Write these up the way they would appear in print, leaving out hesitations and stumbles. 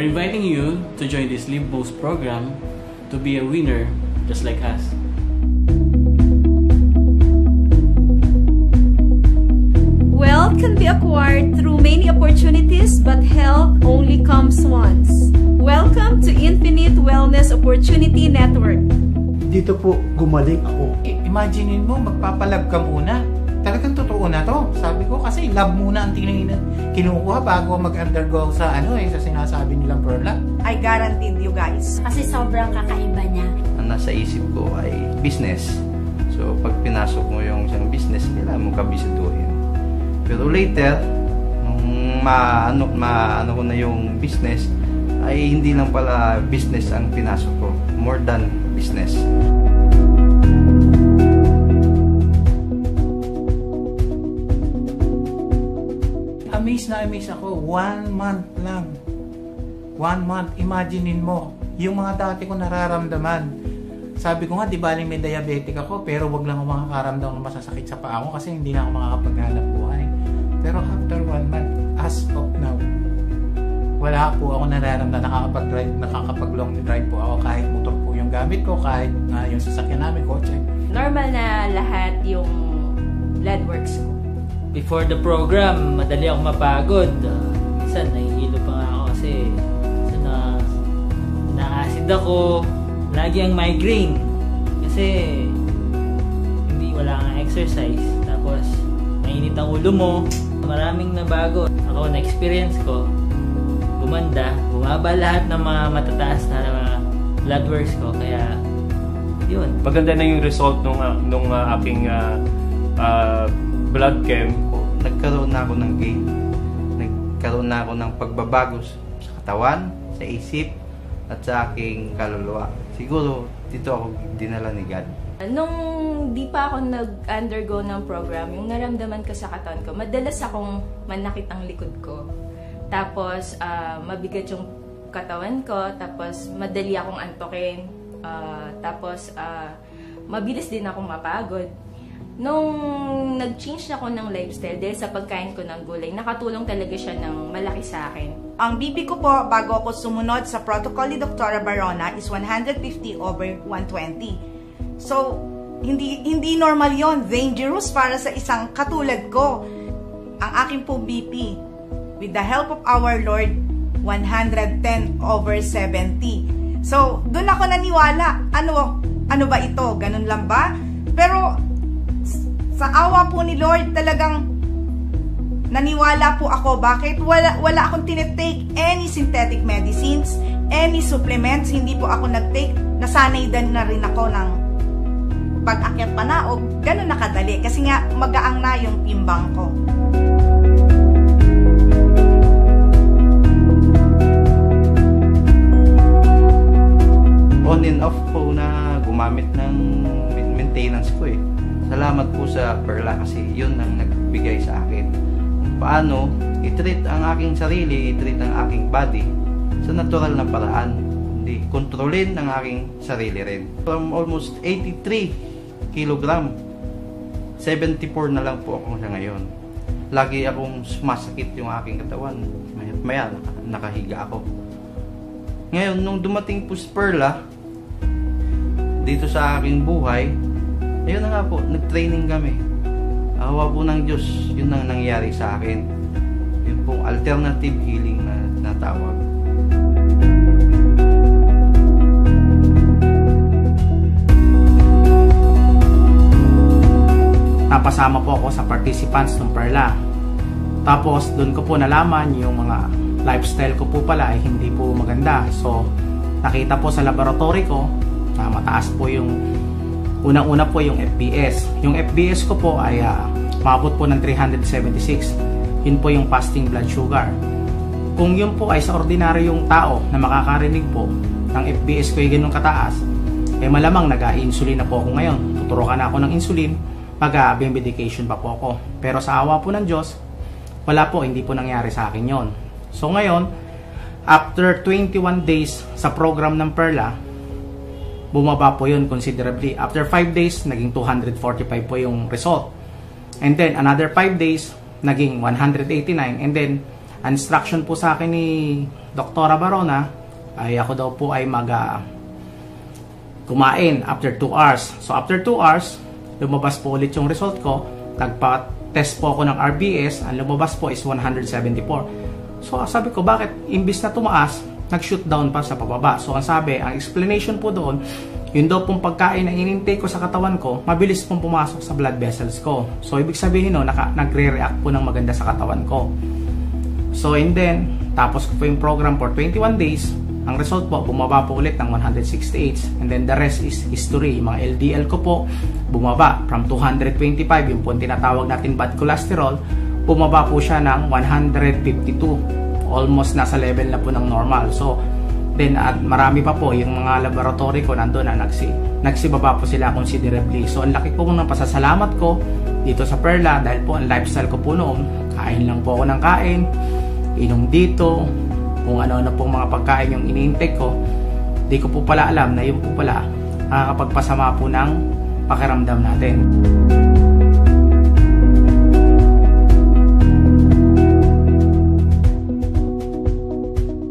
We're inviting you to join this Live Boost program to be a winner just like us. Wealth can be acquired through many opportunities, but health only comes once. Welcome to Infinite Wellness Opportunity Network. Dito po gumaling ako. Imaginein mo, magpapalab ka muna. Talagang totoo na to. Sabi ko kasi lab muna ang kinukuha bago mag-undergo sa sa sinasabi nilang Perla. I guaranteed you guys. Kasi sobrang kakaiba niya. Ang nasa isip ko ay business. So pag pinasok mo yung isang business, kailangan mo kabisituhin. Pero later, nung maano ko na yung business, ay hindi lang pala business ang pinasok ko. More than business. Amaze ako. 1 month lang. 1 month. Imaginein mo, yung mga dati ko nararamdaman. Sabi ko nga, di baling may diabetic ako, pero wag lang ako makakaramdam ng masasakit sa paa ko kasi hindi na ako makakapaghanap buhay. Pero after 1 month, as of now, wala po ako nararamdaman. Nakakapag-long drive po ako kahit motor po yung gamit ko, kahit yung sasakyan namin, kotse. Normal na lahat yung blood works ko. Before the program, madali ako mapagod. Minsan, nahihilo pa nga ako kasi na-acid ako. Lagi ang migraine. Kasi wala kang exercise. Tapos, mainit ang ulo mo. Maraming nabago. Ako, na-experience ko, gumanda. Bumaba lahat ng mga matataas na mga blood works ko. Kaya, yun. Maganda na yung result nung aking blood chem. Nagkaroon na ako ng gain. Nagkaroon na ako ng pagbabago sa katawan, sa isip, at sa aking kaluluwa. Siguro, dito ako dinala ni God. Nung di pa ako nag-undergo ng program, yung naramdaman ko sa katawan ko, madalas akong manakit ang likod ko. Tapos, mabigat yung katawan ko. Tapos, madali akong antokin. Tapos, mabilis din akong mapagod. Nung nag-change ako ng lifestyle dahil sa pagkain ko ng gulay, nakatulong talaga siya ng malaki sa akin. Ang BP ko po bago ako sumunod sa protocol ni Dr. Barona is 150/120. So, hindi normal yon, dangerous para sa isang katulad ko. Ang aking po BP, with the help of our Lord, 110/70. So, doon ako naniwala. Ano ba ito? Ganun lang ba? Pero, sa awa po ni Lord, talagang naniwala po ako. Bakit? Wala akong tinitake any synthetic medicines, any supplements. Hindi po ako nag-take. Nasanay din na rin ako ng pag-akyat pa na o ganun nakadali. Kasi nga, magaang na yung timbang ko. On and off po na gumamit ng maintenance ko eh. Salamat po sa Perla kasi yun ang nagbigay sa akin. Paano i-treat ang aking sarili, i-treat ang aking body sa natural na paraan. Hindi kontrolin ang aking sarili rin. From almost 83 kilogram, 74 na lang po ako sa ngayon. Lagi akong masakit yung aking katawan. Maya nakahiga ako. Ngayon, nung dumating po si Perla dito sa aking buhay, ayun na nga po, nag-training kami. Awa po ng Diyos, yun ang nangyari sa akin. Yun pong alternative healing na natawag. Napasama po ako sa participants ng Perla. Tapos, doon ko po nalaman yung mga lifestyle ko po pala ay hindi po maganda. So, nakita po sa laboratory ko na mataas po yung unang-una po yung FBS. Yung FBS ko po ay maabot po ng 376. Yun po yung fasting blood sugar. Kung yun po ay sa ordinaryong tao na makakarinig po ng FBS ko ay ganun kataas, eh malamang nag-insulin na po ako ngayon. Tuturukan na ako ng insulin, mag-medication pa po ako. Pero sa awa po ng Diyos, wala po, hindi po nangyari sa akin yon. So ngayon, after 21 days sa program ng Perla, bumaba po yun considerably. After 5 days, naging 245 po yung result. And then, another 5 days, naging 189. And then, instruction po sa akin ni Doktora Barona, ay ako daw po ay kumain after 2 hours. So after 2 hours, lumabas po ulit yung result ko. Nagpa-test po ako ng RBS, ang lumabas po is 174. So sabi ko, bakit imbis na tumaas, nag-shoot down pa sa pababa? So ang sabi, ang explanation po doon, yun daw pong pagkain na in-intake ko sa katawan ko, mabilis pong pumasok sa blood vessels ko. So ibig sabihin no, nagre-react po ng maganda sa katawan ko. So and then, tapos ko po yung program for 21 days. Ang result po, bumaba po ulit ng 168. And then the rest is history. Yung mga LDL ko po, bumaba from 225, yung po tinatawag natin bad cholesterol, bumaba po siya ng 152. Almost nasa level na po ng normal. So, then at marami pa po yung mga laboratory ko nandun na nagsibaba po sila considerably. So, ang laki po ng pasasalamat ko dito sa Perla dahil po ang lifestyle ko po noon, kain lang po ako ng kain, inom dito, kung ano-ano pong mga pagkain yung ini-intake ko. Di ko po pala alam na yun po pala nakakapagpasama po ng pakiramdam natin.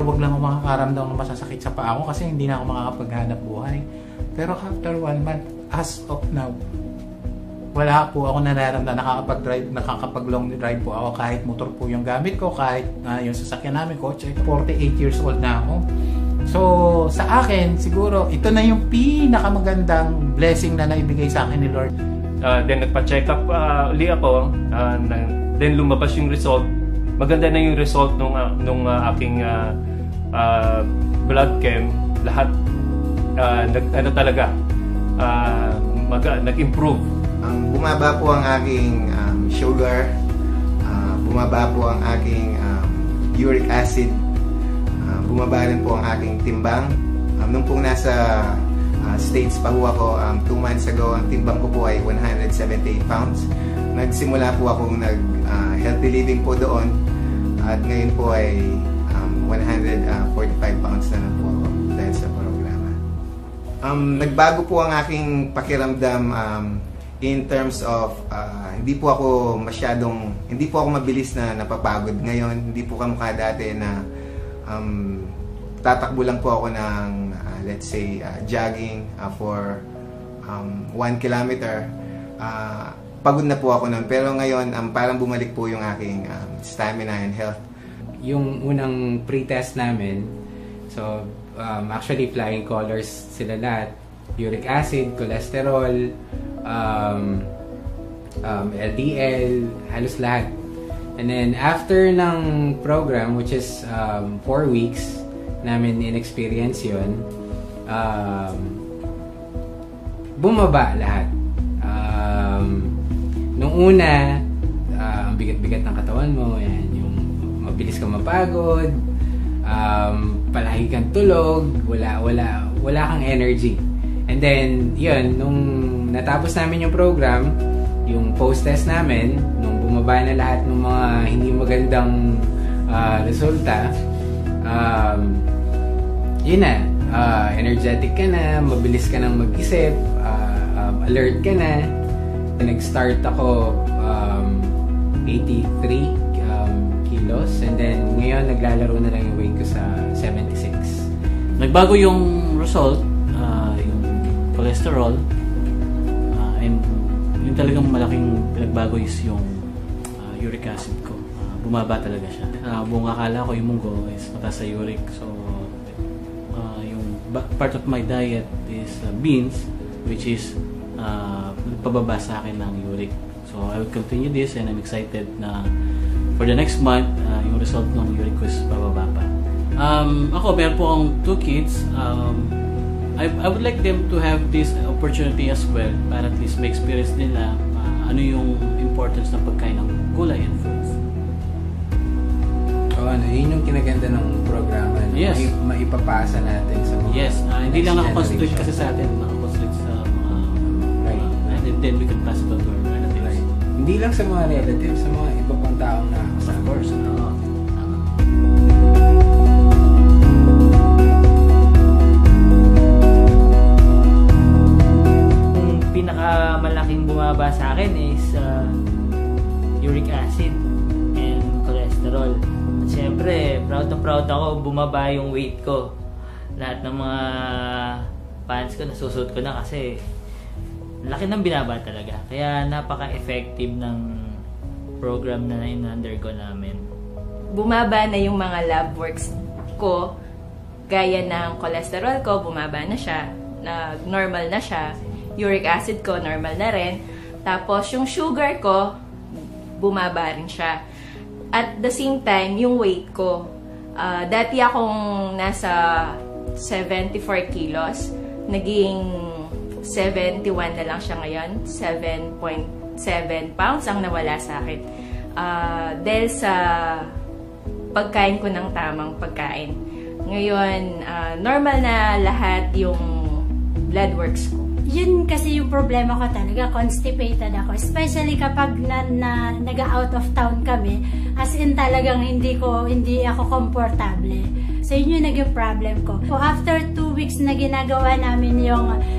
Huwag lang ako makakaramdam ng masasakit sa paa ko kasi hindi na ako makakapaghanap buhay. Pero after 1 month, as of now, wala po ako nararamdaman, nakakapag-long drive po ako kahit motor po yung gamit ko, kahit yung sasakyan namin, kotse. 48 years old na ako. So, sa akin, siguro, ito na yung pinakamagandang blessing na naibigay sa akin ni Lord. Then nagpa-check up uli ako, then lumabas yung result. Maganda na yung result nung aking blood chem. Lahat, nag-improve. Bumaba po ang aking sugar, bumaba po ang aking uric acid, bumaba rin po ang aking timbang. Nung pong nasa States pa po ako, 2 months ago, ang timbang ko po ay 178 pounds. Nagsimula po akong healthy living po doon at ngayon po ay 145 pounds na lang po ako dahil sa programa. Nagbago po ang aking pakiramdam in terms of hindi po ako mabilis na napapagod ngayon. Hindi po kamukha dati na tatakbo lang po ako ng let's say jogging for 1 kilometer. Pagod na po ako noon, pero ngayon parang bumalik po yung aking stamina and health. Yung unang pre-test namin, so actually flying colors sila lahat. Uric acid, cholesterol, LDL, halos lahat. And then after ng program, which is 4 weeks namin in-experience yun, bumaba lahat. Nung una, ang bigat-bigat ng katawan mo, yan, yung mabilis kang mapagod, palagi kang tulog, wala kang energy. And then, yun, nung natapos namin yung program, yung post-test namin, nung bumaba na lahat ng mga hindi magandang resulta, yun na, energetic ka na, mabilis ka nang mag-isip, alert ka na. Nag-start ako 83 kilos, and then ngayon naglalaro na lang yung weight ko sa 76. Nagbago yung result, yung cholesterol, and yung talagang malaking pinagbago is yung uric acid ko. Bumaba talaga siya. Buong akala ko yung munggo is mataas sa uric. So, yung part of my diet is beans, which is pababa sa akin ng uric. So, I will continue this and I'm excited na for the next month, yung result ng uric ko is bababa pa. Ako, meron po akong 2 kids. I would like them to have this opportunity as well para at least may experience nila ano yung importance ng pagkain ng gulay and fruits. Yun yung kinaganda ng programa. Yes. Maipapasa natin sa mga hindi lang nakakoncentrate kasi sa atin, nakakoncentrate sa mga and then we can pass it on to our relatives. Right. Hindi lang sa mga relatives, sa mga iba pang taong nakakasama. Of course. Pinakamalaking bumaba sa akin is uric acid and cholesterol. At syempre, proud ako, bumaba bumaba yung weight ko. Lahat ng mga pants ko nasusuot ko na kasi laki ng binaba talaga. Kaya napaka-effective ng program na in-undergo namin. Bumaba na yung mga lab works ko, gaya ng cholesterol ko, bumaba na siya, normal na siya, uric acid ko, normal na rin, tapos yung sugar ko, bumaba rin siya. At the same time, yung weight ko, dati akong nasa 74 kilos, naging 71 na lang siya ngayon, 7.7 pounds ang nawala sa akin. Dahil sa pagkain ko ng tamang pagkain. Ngayon, normal na lahat yung blood works ko. Yun kasi yung problema ko talaga, constipated ako. Especially kapag nag-out of town kami, as in talagang hindi ako komportable. So yun yung naging problem ko. So, after 2 weeks na ginagawa namin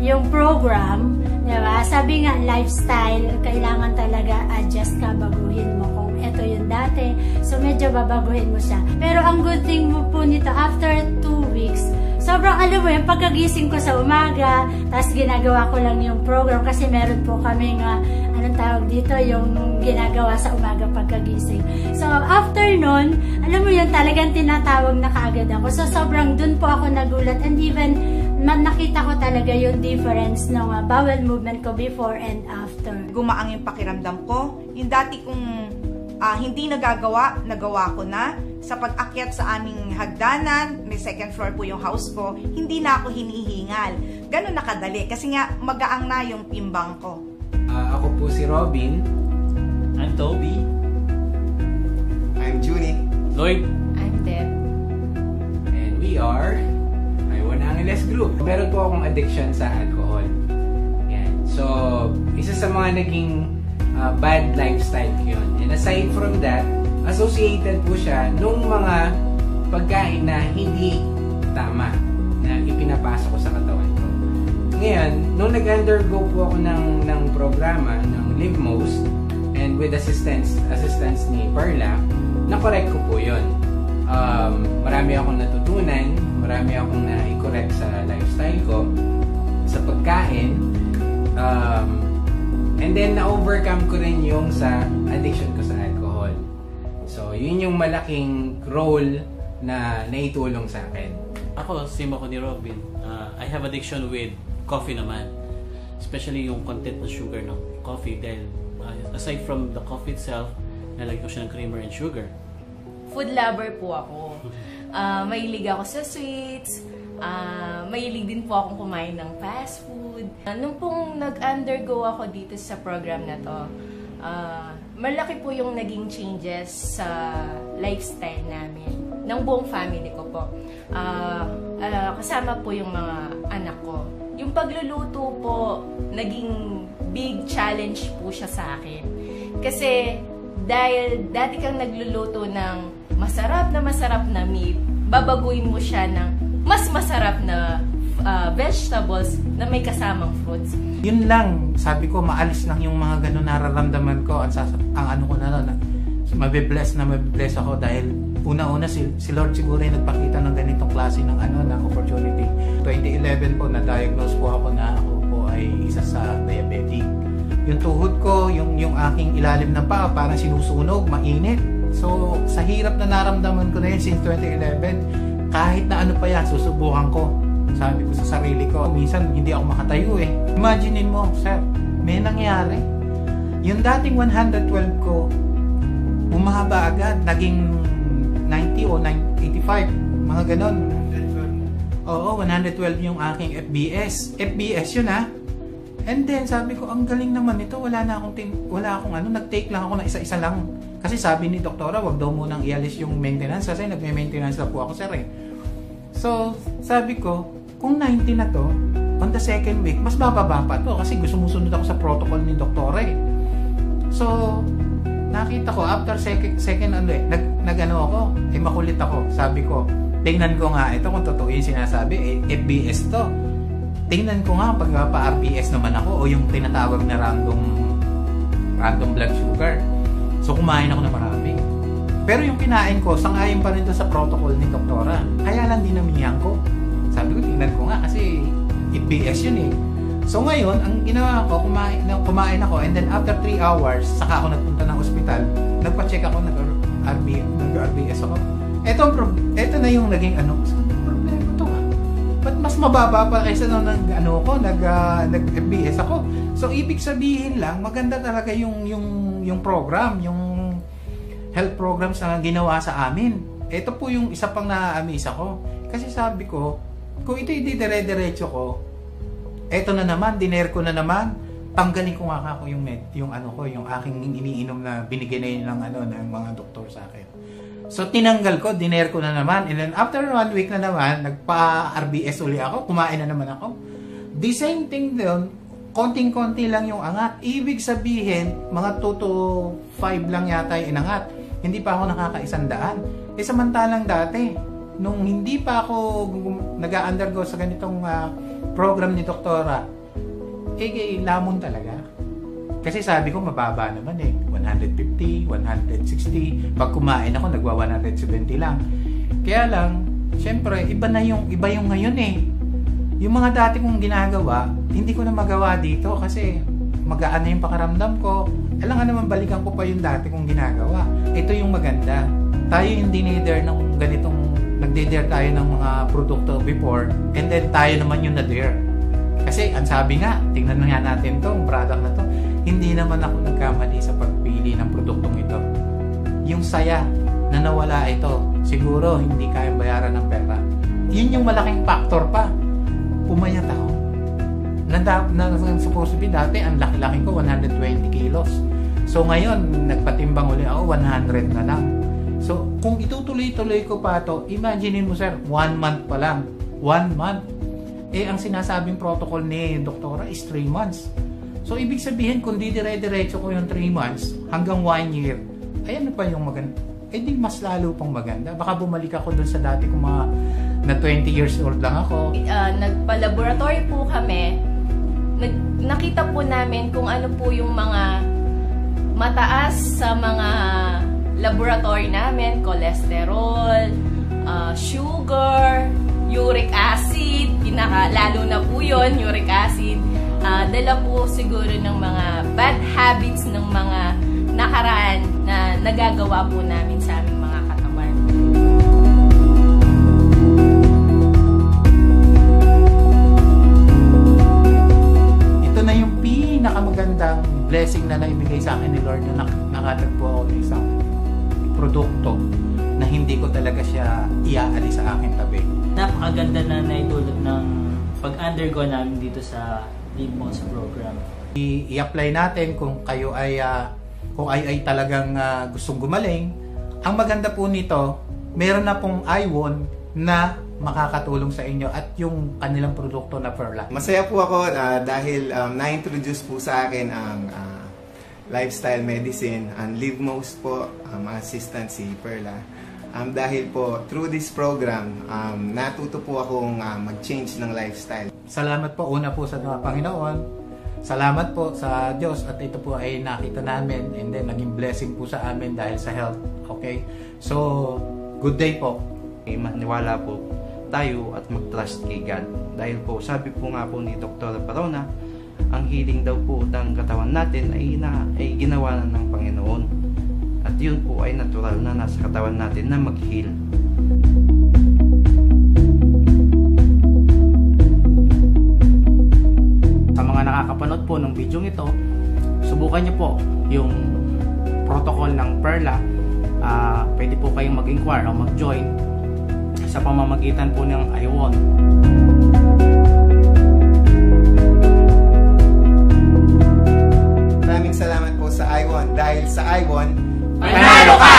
yung program, diba? Sabi nga, lifestyle, kailangan talaga adjust ka, baguhin mo kung ito yung dati. So medyo babaguhin mo siya. Pero ang good thing mo po nito, after 2 weeks, sobrang alam mo yung pagkagising ko sa umaga, tapos ginagawa ko lang yung program kasi meron po kami nga, anong tawag dito, yung ginagawa sa umaga pagkagising. So after nun, alam mo yun, talagang tinatawag na kaagad ako. So sobrang dun po ako nagulat, and even nakita ko talaga yung difference ng bowel movement ko before and after. Gumaang yung pakiramdam ko. Yung dati kong hindi nagawa ko na. Sa pag-akyat sa aming hagdanan, may second floor po yung house ko, hindi na ako hinihingal. Ganun nakadali kasi nga magaang na yung timbang ko. Ako po si Robin. I'm Toby. I'm Junie. Lloyd. I'm Deb. And we are One Angeles Group. Meron po akong addiction sa alcohol. Yan. So, isa sa mga naging bad lifestyle ko yun. And aside from that, associated po siya nung mga pagkain na hindi tama na ipinapasok ko sa katawan ko. Ngayon, nung nag-undergo po ako ng programa ng LiveMost and with assistance ni Perla, na-correct ko po yun. Marami akong natutunan, marami akong na-correct sa lifestyle ko, sa pagkain, and then na-overcome ko rin yung sa addiction ko sa alcohol. So, yun yung malaking role na naitulong sa akin. Ako, same ako ni Robin. I have addiction with coffee naman. Especially yung content na sugar ng coffee. Dahil aside from the coffee itself, nalagay ko siya ng creamer and sugar. Food lover po ako. Mahilig ako sa sweets. Mahilig din po akong kumain ng fast food. Nung pong nag-undergo ako dito sa program na to, malaki po yung naging changes sa lifestyle namin ng buong family ko po. Kasama po yung mga anak ko. Yung pagluluto po, naging big challenge po siya sa akin. Kasi dahil dati kang nagluluto ng masarap na meat, babaguhin mo siya ng mas masarap na vegetables na may kasamang fruits. Yun lang, sabi ko, maalis lang yung mga ganun nararamdaman ko. Ang ano ko na nun, mabibless ako dahil una-una si Lord siguro ay nagpakita ng ganitong klase ng opportunity. 2011 po, na-diagnose po ako na ako po ay isa sa diabetic. Yung tuhod ko, yung aking ilalim ng paa, parang sinusunog, mainit. So, sa hirap na naramdaman ko na yun since 2011, kahit na ano pa yan, susubukan ko. Sabi ko sa sarili ko, minsan hindi ako makatayo eh. Imaginein mo, sir, may nangyari. Yung dating 112 ko, umahaba agad, naging 90 o 85, mga ganon. Oo, 112 yung aking FBS. FBS yun ha. And then sabi ko, ang galing naman ito, wala akong nag-take lang ako na isa-isa lang. Kasi sabi ni doktora, wag daw munang ialis yung maintenance kasi nagme-maintenance na po ako, sir eh. So, sabi ko, kung 90 na to, on the second week, mas bababa pa to kasi gusto musunod ako sa protocol ni doktora eh. So, nakita ko, after second nag-ano ako, makulit ako. Sabi ko, tingnan ko nga ito kung totoo yung sinasabi, FBS to. Tingnan ko nga pag pa-RBS naman ako o yung tinatawag na random blood sugar. So, kumain ako na marami. Pero yung kinain ko, sang-ayon pa rin doon sa protocol ni doktora. Kaya lang dinamihan ko. Sabi ko, tingnan ko nga kasi EPS yun eh. So ngayon, ang ginawa ko, kumain ako, and then after 3 hours, saka ako nagpunta ng ospital, nagpa-check ako, nag-RBS ako. Ito na yung naging problema to ha. Ba't mas mababa pa kaysa nung nag-FBS ako? So ibig sabihin lang, maganda talaga yung program, yung health programs na ginawa sa amin. Ito po yung isa pang na-amaze ako. Kasi sabi ko, kung ito dire-diretso ko, eto na naman, diner ko na naman, tanggalin ko nga ako yung aking iniinom na binigay na yun ng mga doktor sa akin. So tinanggal ko, diner ko na naman, and then after 1 week na naman, nagpa-RBS uli ako, kumain na naman ako. The same thing doon, konting-konti lang yung angat. Ibig sabihin, mga 2 to 5 lang yata yung inangat. Hindi pa ako nakaka-100. Samantalang dati, nung hindi pa ako nag-undergo sa ganitong program ni doktora, lamon talaga. Kasi sabi ko, mababa naman eh. 150, 160. Pag kumain ako, nagwa 170 lang. Kaya lang, syempre, iba yung ngayon eh. Yung mga dati kong ginagawa, hindi ko na magawa dito kasi magaan na yung pakaramdam ko. Alam nga naman, balikan ko pa yung dati kong ginagawa. Ito yung maganda. Tayo yung dinidare ng ganitong, nagdidare tayo ng mga produkto before, and then tayo naman yung na-dare. Kasi ang sabi nga, tingnan na nga natin tong product na to, hindi naman ako nagkamali sa pagpili ng produktong ito. Yung saya na nawala ito, siguro hindi kayang bayaran ng pera. Yun yung malaking factor pa. Pumayat ako. Supposed to be dati, ang laki-laki ko, 120 kilos. So ngayon, nagpatimbang uli ako, 100 na lang. So kung itutuloy-tuloy ko pa to, imaginein mo sir, 1 month pa lang. 1 month. Ang sinasabing protocol ni doktora is 3 months. So ibig sabihin, kung di dire-diretso ko yung 3 months hanggang 1 year, ay ano pa yung maganda? Di mas lalo pang maganda. Baka bumalik ako dun sa dati kung mga na 20 years old lang ako. Nagpa-laboratory po kami. Nakita po namin kung ano po yung mga mataas sa mga laboratory namin, cholesterol, sugar, uric acid, lalo na po yun, uric acid. Dala po siguro ng mga bad habits ng mga nakaraan na nagagawa po namin sa aming mga katawan. Ito na yung pinakamagandang blessing na naibigay sa akin ni Lord na nakatagpo ako ng isang produkto na hindi ko talaga siya iaalis sa aking tabi. Napakaganda na naitulot ng pag-undergo namin dito sa Lead Moms program. I-apply natin kung kayo ay talagang gustong gumaling. Ang maganda po nito, meron na pong iWon na makakatulong sa inyo at yung kanilang produkto na Perla. Masaya po ako dahil na-introduce po sa akin ang lifestyle medicine and Live Most po, assistant si Perla. Dahil po, through this program, natuto po akong mag-change ng lifestyle. Salamat po una po sa Panginoon. Salamat po sa Diyos at ito po ay nakita namin and then naging blessing po sa amin dahil sa health. Okay? So, good day po. Maniwala po tayo at mag-trust kay God. Dahil po, sabi po nga po ni Dr. Parona, ang healing daw po ng katawan natin ay ginawa na ng Panginoon. At yun po ay natural na nasa katawan natin na mag-heal. Sa mga nakakapanood po ng video ito, subukan niyo po yung protocol ng Perla. Pwede po kayong mag-inquire o mag-join sa pamamagitan po ng iWon. Maraming salamat po sa iWon dahil sa iWon, panalo ka!